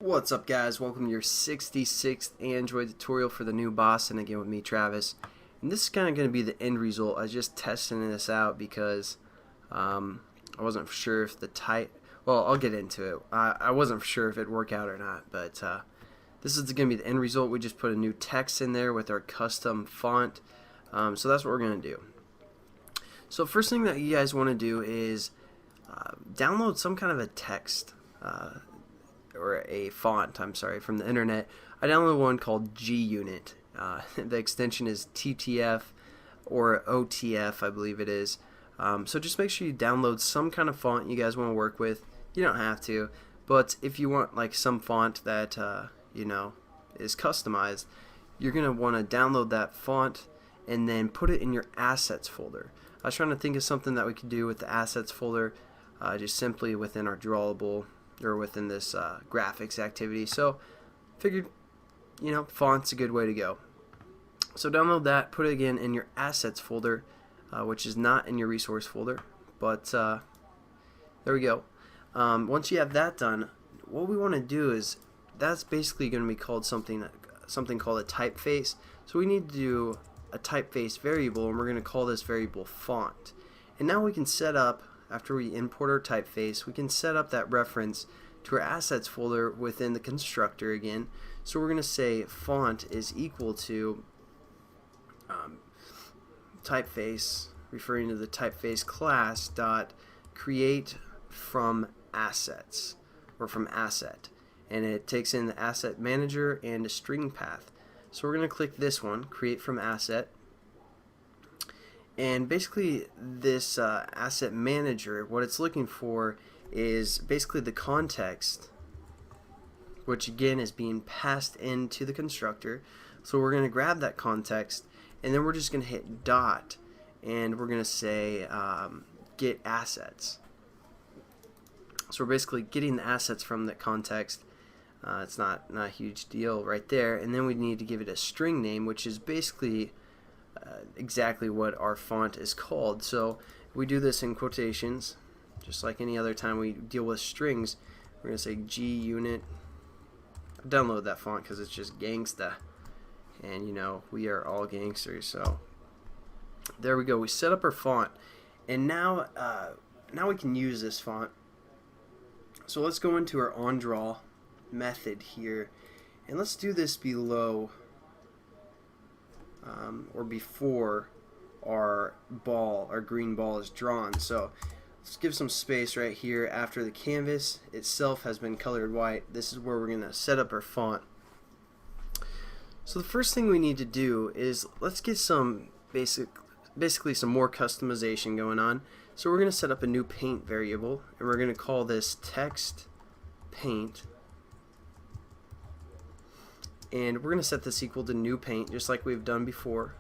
What's up, guys? Welcome to your 66th Android tutorial for the new boss, and again with me, Travis. And this is kind of going to be the end result. I was just testing this out because I wasn't sure if well, I'll get into it. I wasn't sure if it'd work out or not, but this is going to be the end result. We just put a new text in there with our custom font, so that's what we're going to do. So first thing that you guys want to do is download some kind of a text or a font, I'm sorry, from the internet. I downloaded one called G-Unit. The extension is TTF or OTF, I believe it is. So just make sure you download some kind of font you guys want to work with. You don't have to, but if you want like some font that you know, is customized, you're gonna want to download that font and then put it in your assets folder. I was trying to think of something that we could do with the assets folder, just simply within our drawable or within this graphics activity. So figured, you know, font's a good way to go. So download that, put it again in your assets folder, which is not in your resource folder, but there we go. Once you have that done, what we want to do is, that's basically going to be called something called a typeface. So we need to do a typeface variable, and we're going to call this variable font. And now we can set up, after we import our typeface, we can set up that reference to our assets folder within the constructor again. So we're going to say font is equal to typeface, referring to the typeface class, dot create from assets, or from asset. And it takes in the asset manager and a string path. So we're going to click this one, create from asset. And basically this asset manager, what it's looking for is basically the context, which again is being passed into the constructor. So we're going to grab that context, and then we're just going to hit dot, and we're going to say get assets. So we're basically getting the assets from the context. It's not a huge deal right there. And then we need to give it a string name, which is basically exactly what our font is called. So we do this in quotations, just like any other time we deal with strings. We're going to say G-Unit. Download that font because it's just gangsta, and you know, we are all gangsters. So there we go. We set up our font, and now we can use this font. So let's go into our onDraw method here, and let's do this below or before our green ball is drawn. So let's give some space right here after the canvas itself has been colored white. This is where we're going to set up our font. So the first thing we need to do is let's get some basically some more customization going on. So we're going to set up a new paint variable, and we're going to call this text paint. And we're going to set this equal to new paint, just like we've done before.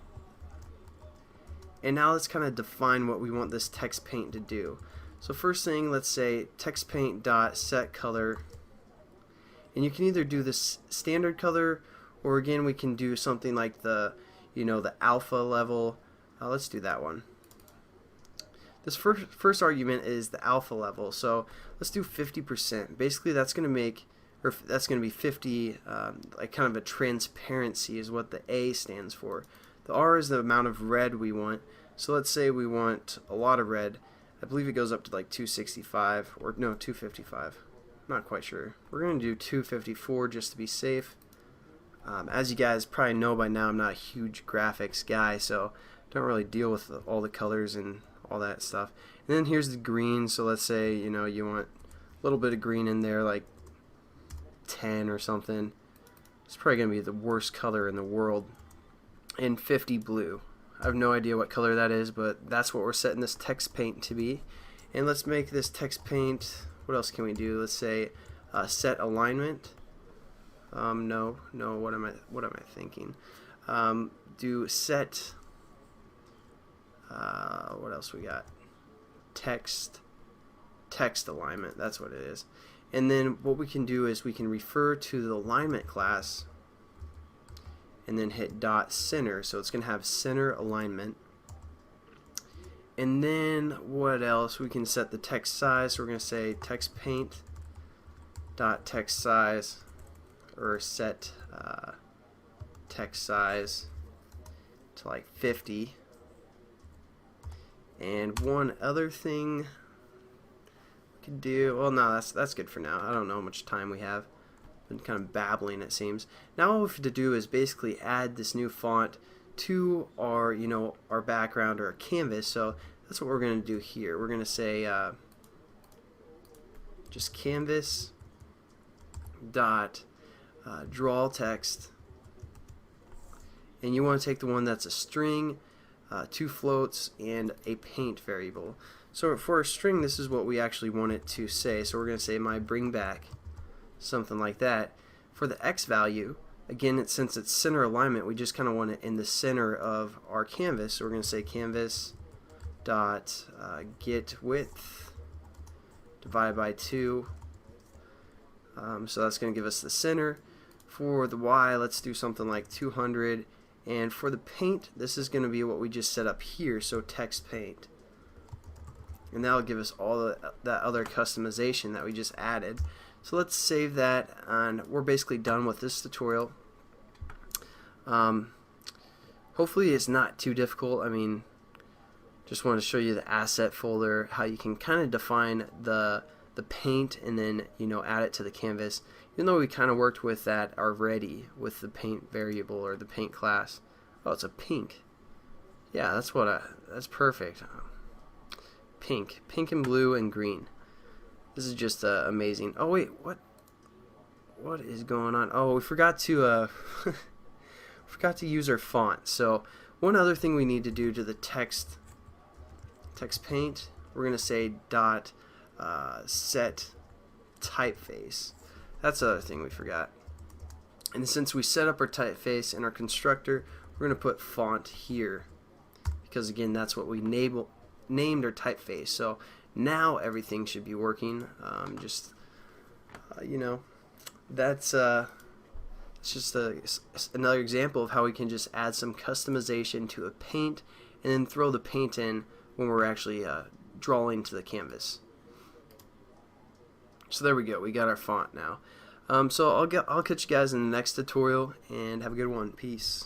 And now let's kind of define what we want this text paint to do. So first thing, let's say text paint dot set color, and you can either do this standard color, or again we can do something like the alpha level. Let's do that one. This first argument is the alpha level, so let's do 50%. Basically that's going to make, or that's going to be 50, like kind of a transparency is what the A stands for. The R is the amount of red we want. So let's say we want a lot of red. I believe it goes up to like 265, or no, 255. I'm not quite sure. We're going to do 254 just to be safe. As you guys probably know by now, I'm not a huge graphics guy, so don't really deal with all the colors and all that stuff. And then here's the green. So let's say you want a little bit of green in there, like 10 or something. It's probably going to be the worst color in the world. And 50 blue. I have no idea what color that is, but that's what we're setting this text paint to be. And let's make this text paint, what else can we do? Let's say set alignment. No, what am I thinking? Do set, what else we got? Text alignment, that's what it is. And then what we can do is we can refer to the alignment class and then hit dot center, so it's going to have center alignment. And then what else? We can set the text size. So we're going to say text paint dot text size or set text size to like 50. And one other thing we could do, well, no, that's good for now. I don't know how much time we have. Been kind of babbling, it seems. Now all we have to do is basically add this new font to our, our background or our canvas. So that's what we're going to do here. We're going to say just canvas dot draw text, and you want to take the one that's a string, 2 floats, and a paint variable. So for a string, this is what we actually want it to say. So we're going to say my bring back, something like that. For the X value, again, since it's center alignment, we just kind of want it in the center of our canvas. So we're going to say canvas dot get width divided by 2. So that's going to give us the center. For the Y, let's do something like 200. And for the paint, this is going to be what we just set up here, so text paint. And that'll give us all that other customization that we just added. So let's save that, and we're basically done with this tutorial. Hopefully it's not too difficult. I mean, just wanted to show you the asset folder, how you can kind of define the paint and then add it to the canvas, even though we kind of worked with that already with the paint variable or the paint class. Oh, it's a pink. Yeah, that's perfect. Pink and blue and green. This is just amazing. Oh wait, what is going on? Oh, we forgot to forgot to use our font. So one other thing we need to do to the text paint, we're gonna say dot set typeface. That's the other thing we forgot. And since we set up our typeface in our constructor, we're going to put font here, because again, that's what we named our typeface. So now everything should be working. That's it's just another example of how we can just add some customization to a paint and then throw the paint in when we're actually drawing to the canvas. So there we go, we got our font now. So I'll catch you guys in the next tutorial, and have a good one. Peace.